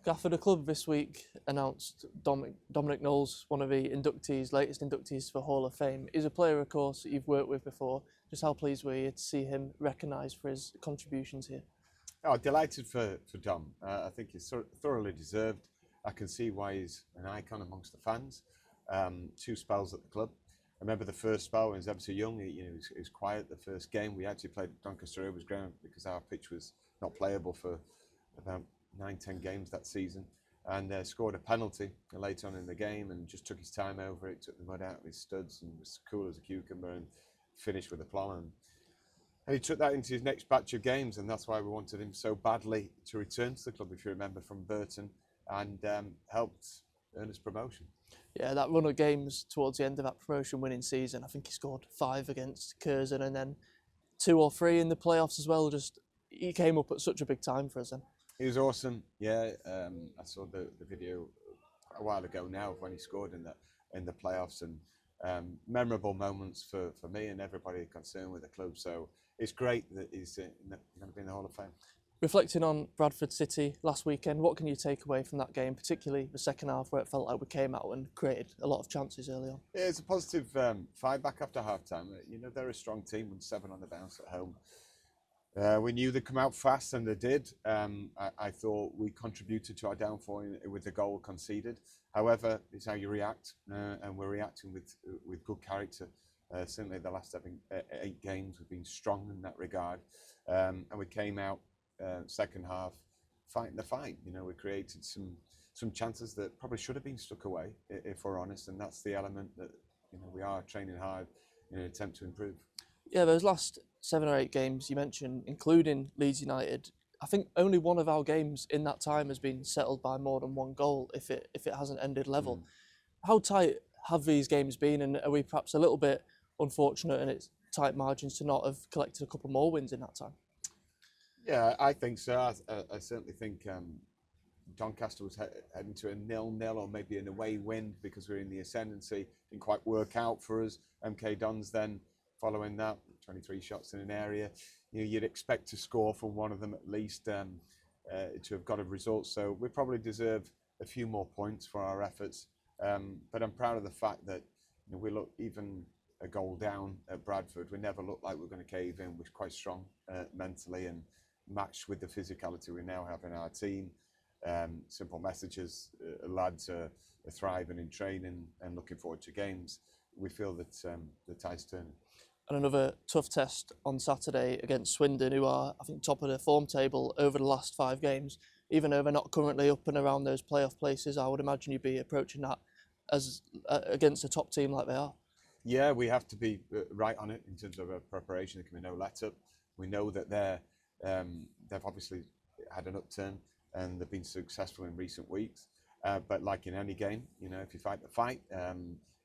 Gaffer, the club this week announced Dominic Knowles, one of the inductees, latest inductees for Hall of Fame. He's a player, of course, that you've worked with before. Just how pleased were you to see him recognised for his contributions here? Oh, delighted for Dom. I think he's thoroughly deserved. I can see why he's an icon amongst the fans. 2 spells at the club. I remember the first spell when he was ever so young. He was quiet. The first game we actually played Doncaster Rovers ground because our pitch was not playable for about 9-10 games that season, and scored a penalty later on in the game and just took his time over it, took the mud out of his studs and was cool as a cucumber and finished with aplomb. And he took that into his next batch of games, and that's why we wanted him so badly to return to the club, if you remember, from Burton, and helped earn his promotion. Yeah, that run of games towards the end of that promotion winning season, I think he scored 5 against Curzon and then 2 or 3 in the playoffs as well. Just he came up at such a big time for us then. He was awesome. Yeah, I saw the video a while ago now of when he scored in the playoffs, and memorable moments for me and everybody concerned with the club. So it's great that he's going to be in the Hall of Fame. Reflecting on Bradford City last weekend, what can you take away from that game, particularly the second half where it felt like we came out and created a lot of chances early on? Yeah, it's a positive fight back after half-time. You know, they're a strong team with 7 on the bounce at home. We knew they'd come out fast, and they did. I thought we contributed to our downfall with the goal conceded. However, it's how you react, and we're reacting with good character. Certainly the last 8 games we've been strong in that regard, and we came out second half fighting the fight. You know, we created some chances that probably should have been stuck away, if we're honest, and that's the element that, you know, we are training hard in an attempt to improve. Yeah, those last 7 or 8 games you mentioned, including Leeds United, I think only one of our games in that time has been settled by more than 1 goal if it hasn't ended level. How tight have these games been, and are we perhaps a little bit unfortunate in its tight margins to not have collected a couple more wins in that time? Yeah, I think so. I certainly think Doncaster was heading to a 0-0 or maybe an away win because we were in the ascendancy. Didn't quite work out for us. MK Dons then, following that, 23 shots in an area. You know, you'd expect to score from one of them at least to have got a result. So we probably deserve a few more points for our efforts. But I'm proud of the fact that, you know, we look even a goal down at Bradford. We never looked like we were going to cave in. We're quite strong mentally and matched with the physicality we now have in our team. Simple messages, lads are thriving in training and looking forward to games. We feel that the tide's turning. And another tough test on Saturday against Swindon, who are, I think, top of the form table over the last 5 games. Even though they're not currently up and around those playoff places, I would imagine you'd be approaching that as against a top team like they are. Yeah, we have to be right on it in terms of preparation. There can be no let-up. We know that they've obviously had an upturn and they've been successful in recent weeks. But like in any game, you know, if you fight the fight,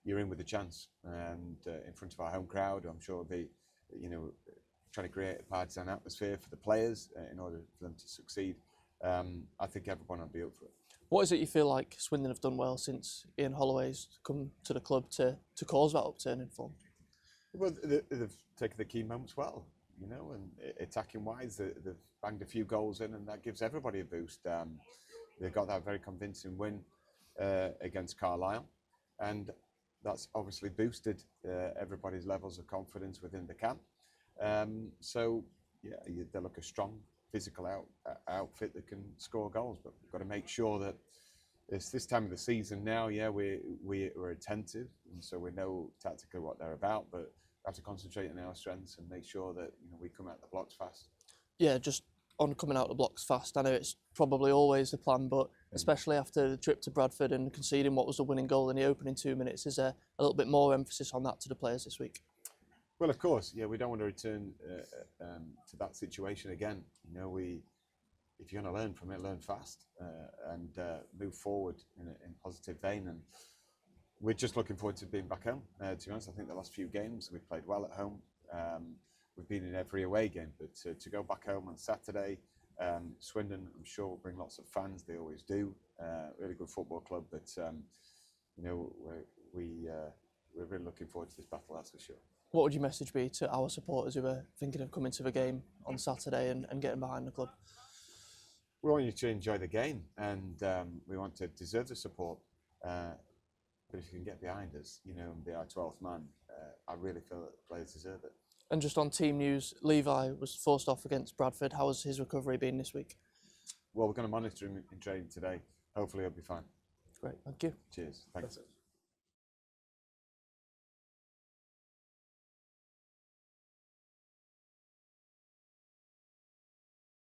you're in with a chance. And in front of our home crowd, I'm sure they'll be, you know, trying to create a partisan atmosphere for the players in order for them to succeed. I think everyone will be up for it. What is it you feel like Swindon have done well since Ian Holloway's come to the club to cause that upturn in form? Well, they've taken the key moments well, you know, and attacking wise, they've banged a few goals in, and that gives everybody a boost. They got that very convincing win against Carlisle, and that's obviously boosted everybody's levels of confidence within the camp. So, yeah, they look a strong physical outfit that can score goals, but we've got to make sure that it's this time of the season now. Yeah, we're attentive, and so we know tactically what they're about, but we have to concentrate on our strengths and make sure that, you know, we come out the blocks fast. Yeah, just on coming out the blocks fast. I know it's probably always the plan, but especially after the trip to Bradford and conceding what was the winning goal in the opening 2 minutes, is there a little bit more emphasis on that to the players this week? Well, of course, yeah, we don't want to return to that situation again. You know, if you're going to learn from it, learn fast and move forward in a positive vein. And we're just looking forward to being back home. To be honest, I think the last few games we've played well at home. We've been in every away game, but to go back home on Saturday, Swindon, I'm sure will bring lots of fans. They always do. Really good football club, but you know, we're really looking forward to this battle. That's for sure. What would your message be to our supporters who are thinking of coming to the game on Saturday and getting behind the club? We want you to enjoy the game, and we want to deserve the support. But if you can get behind us, you know, and be our 12th man, I really feel that the players deserve it. And just on team news, Levi was forced off against Bradford. How has his recovery been this week? Well, we're going to monitor him in training today. Hopefully he'll be fine. Great, thank you. Cheers. Thanks.